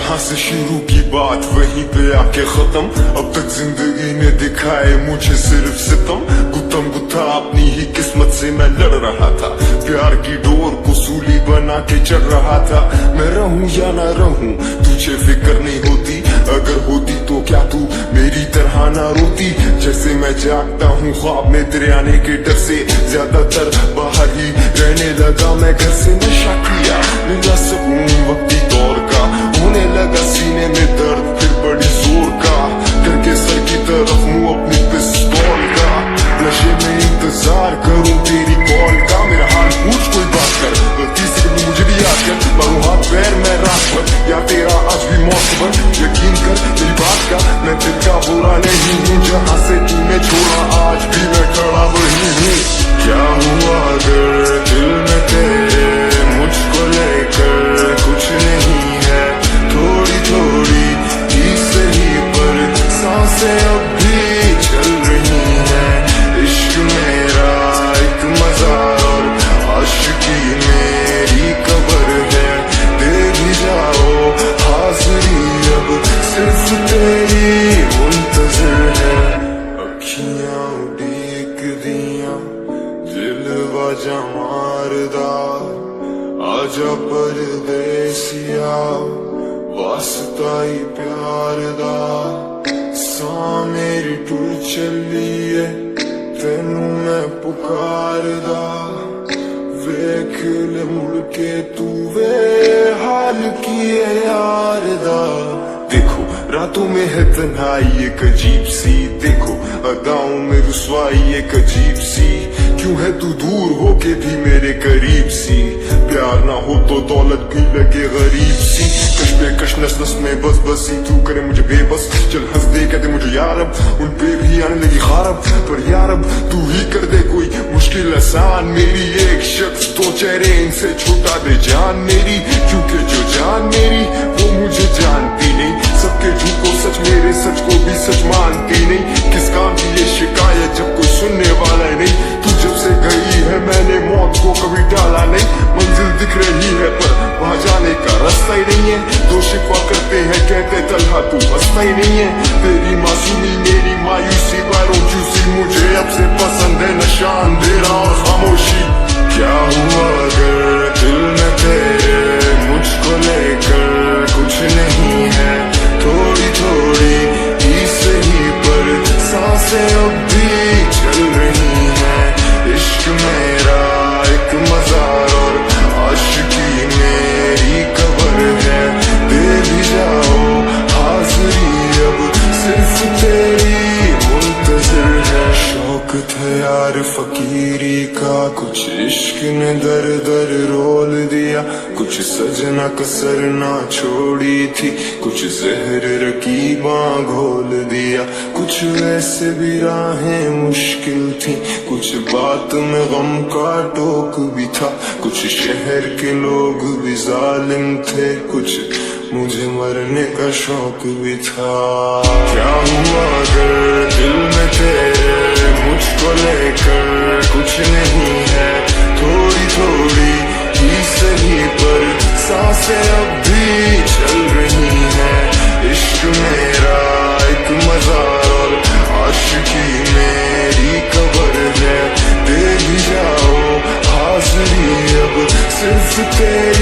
जहाँ से शुरू की बात वहीं पे आके खत्म। अब तक जिंदगी ने दिखाए मुझे सिर्फ सितम। गुत्तम गुत्था अपनी ही किस्मत से मैं लड़ रहा था। प्यार की डोर को सूली बना के चढ़ रहा था। मैं रहूं या ना रहूं तुझे फिक्र नहीं होती। अगर होती तो क्या तू मेरी तरह ना रोती। जैसे मैं जागता हूँ ख्वाब में तेरे आने के डर से, ज्यादातर बाहर ही रहने लगा मैं घर से। नशा किया मिला सुकून वक्ती दौर का, होने लगा सीने में दर्द फिर बड़ी जोर का। करके सर की तरफ मुंह अपनी पिस्तौल का, नशे में इंतजार करूं तेरी कॉल का। मेरा हाल पूछ कोई बात कर, गलती से कभी मुझे भी याद कर। मारूं हाथ पैर मैं रात भर या तेरा आज भी मौत पर। यकीन कर मेरी बात का मैं दिल का बुरा नहीं हूँ। जहाँ से तूने छोड़ा आज भी मैं खड़ा वही हूँ। क्या हुआ अगर दिल में तेरे मुझको लेकर कुछ नहीं है। थोड़ी थोड़ी ही सही पर सांसें अब भी चल रही हैं। इश्क मेरा एक मज़ार और आशिकी मेरी कब्र है। दे भी जाओ हाज़िरी अब सिर्फ तेरी मुंतज़िर है। अखियां उड़ीक दियां दिलवा जमारदा, आजा परदेसिया वास्ता ही प्यार दा। सां मेरी टुर चलिए तेनू मैं पुकारदा। वेख ले मुड़ के तू वे हाल किए यार दा। देखो रातों में है तन्हाई एक अजीब सी, देखो अदाओं में रुसवाई एक अजीब सी। क्यों है तू दूर होके भी मेरे करीब सी। प्यार ना हो तो दौलत भी लगे गरीब सी। कश पे कश नस नस में बस बसी तू करे मुझे बेबस। चल हंस दे कहते मुझे यार अब उन पे भी आने लगी खारब। पर यार अब तू ही कर दे कोई मुश्किल आसान मेरी। एक शख्स दो चेहरे इनसे छुटा दे जान मेरी। क्योंकि जो जान मेरी वो मुझे जानती नहीं। सबके झूठों सच मेरे सच को भी सच मानती नहीं। किस काम की ये शिकायत जब कोई सुनने वाला नहीं। तू जब से गई है मैंने मौत को कभी टाला नहीं। मंजिल दिख रही है पर वहाँ जाने का रास्ता ही नहीं है। दो शिकवा करते हैं कहते तलहा तू हंसता ही नहीं है। तेरी मासूमी मेरी मायूसी बारों चूसी। मुझे अब से पसंद है नशा अंधेरा और खामोशी। क्या हुआ अगर दिल में तेरे मुझको लेकर कुछ नहीं है। थोड़ी थोड़ी ही सही पर सांसें अब भी चल रही हैं। इश्क मेरा एक मज़ार और आशिकी मेरी कब्र है। दे भी जाओ हाज़िरी अब सिर्फ तेरी मुंतज़िर है। शौक था यार फकीरी का, कुछ इश्क ने दर दर रोल दिया। कुछ सजना कसर ना छोड़ी थी, कुछ जहर रकीबां घोल दिया। कुछ वैसे भी राहें मुश्किल थी, कुछ बात में गम का टोक भी था। कुछ शहर के लोग भी जालिम थे, कुछ मुझे मरने का शौक भी था। क्या हुआ अगर दिल में तेरे मुझको लेकर कुछ नहीं है। थोड़ी थोड़ी ही सही पर सांसें अब भी चल रही हैं। इश्क मेरा एक मज़ार और आशिकी मेरी कब्र है। दे भी जाओ हाज़िरी अब सिर्फ तेरी